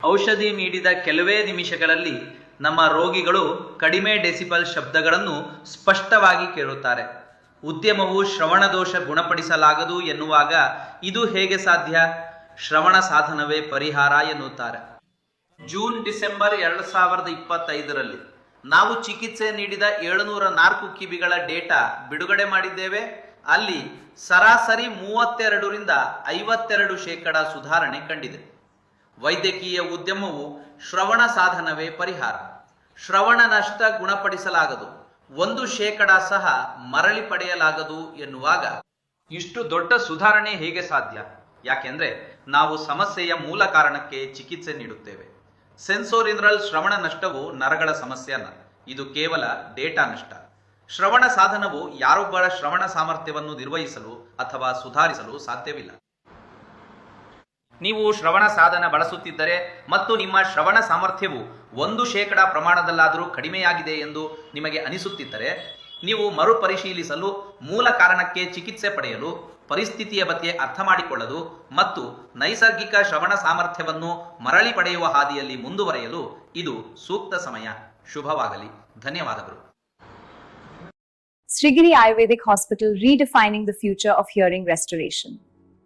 ಔಷಧಿ ನೀಡಿದ ಕೆಲವೇ ನಿಮಿಷಗಳಲ್ಲಿ ನಮ್ಮ ರೋಗಿಗಳು ಕಡಿಮೆ ಡೆಸಿಬಲ್ ಶಬ್ದಗಳನ್ನು ಸ್ಪಷ್ಟವಾಗಿ ಕೇಳುತ್ತಾರೆ. ಉದ್ಯಮವು ಶ್ರವಣ ದೋಷ ಗುಣಪಡಿಸಲಾಗದು ಎನ್ನುವಾಗ ಇದು ಹೇಗೆ ಸಾಧ್ಯ? ಶ್ರವಣ ಸಾಧನವೇ ಪರಿಹಾರ ಎನ್ನುತ್ತಾರೆ. ಜೂನ್-ಡಿಸೆಂಬರ್ 2025ರಲ್ಲಿ ನಾವು ಚಿಕಿತ್ಸೆ ನೀಡಿದ 704 ಕಿವಿಗಳ ಡೇಟಾ ಬಿಡುಗಡೆ ಮಾಡಿದ್ದೇವೆ. ಅಲ್ಲಿ ಸರಾಸರಿ 32ರಿಂದ 52% ಸುಧಾರಣೆ ಕಂಡಿದೆ. ವೈದ್ಯಕೀಯ ಉದ್ಯಮವು ಶ್ರವಣ ಸಾಧನವೇ ಪರಿಹಾರ, ಶ್ರವಣ ನಷ್ಟ ಗುಣಪಡಿಸಲಾಗದು, 1% ಸಹ ಮರಳಿ ಪಡೆಯಲಾಗದು ಎನ್ನುವಾಗ ಇಷ್ಟು ದೊಡ್ಡ ಸುಧಾರಣೆ ಹೇಗೆ ಸಾಧ್ಯ? ಯಾಕೆಂದ್ರೆ ನಾವು ಸಮಸ್ಯೆಯ ಮೂಲ ಕಾರಣಕ್ಕೆ ಚಿಕಿತ್ಸೆ ನೀಡುತ್ತೇವೆ. ಸೆನ್ಸೋರಿನಲ್ ಶ್ರವಣ ನಷ್ಟವು ನರಗಳ ಸಮಸ್ಯೆ ಅಲ್ಲ, ಇದು ಕೇವಲ ಡೇಟಾ ನಷ್ಟ. ಶ್ರವಣ ಸಾಧನವು ಯಾರೊಬ್ಬರ ಶ್ರವಣ ಸಾಮರ್ಥ್ಯವನ್ನು ನಿರ್ವಹಿಸಲು ಅಥವಾ ಸುಧಾರಿಸಲು ಸಾಧ್ಯವಿಲ್ಲ. ನೀವು ಶ್ರವಣ ಸಾಧನ ಬಳಸುತ್ತಿದ್ದರೆ ಮತ್ತು ನಿಮ್ಮ ಶ್ರವಣ ಸಾಮರ್ಥ್ಯವು 1% ಪ್ರಮಾಣದಲ್ಲಾದರೂ ಕಡಿಮೆಯಾಗಿದೆ ಎಂದು ನಿಮಗೆ ಅನಿಸುತ್ತಿದ್ದರೆ, ನೀವು ಮರುಪರಿಶೀಲಿಸಲು, ಮೂಲ ಕಾರಣಕ್ಕೆ ಚಿಕಿತ್ಸೆ ಪಡೆಯಲು, ಪರಿಸ್ಥಿತಿಯ ಬಗ್ಗೆ ಅರ್ಥ ಮಾಡಿಕೊಳ್ಳಲು ಮತ್ತು ನೈಸರ್ಗಿಕ ಶ್ರವಣ ಸಾಮರ್ಥ್ಯವನ್ನು ಮರಳಿ ಪಡೆಯುವ ಹಾದಿಯಲ್ಲಿ ಮುಂದುವರೆಯಲು ಇದು ಸೂಕ್ತ ಸಮಯ. ಶುಭವಾಗಲಿ. ಧನ್ಯವಾದಗಳು. Srigiri Ayurvedic Hospital, redefining the future of hearing restoration.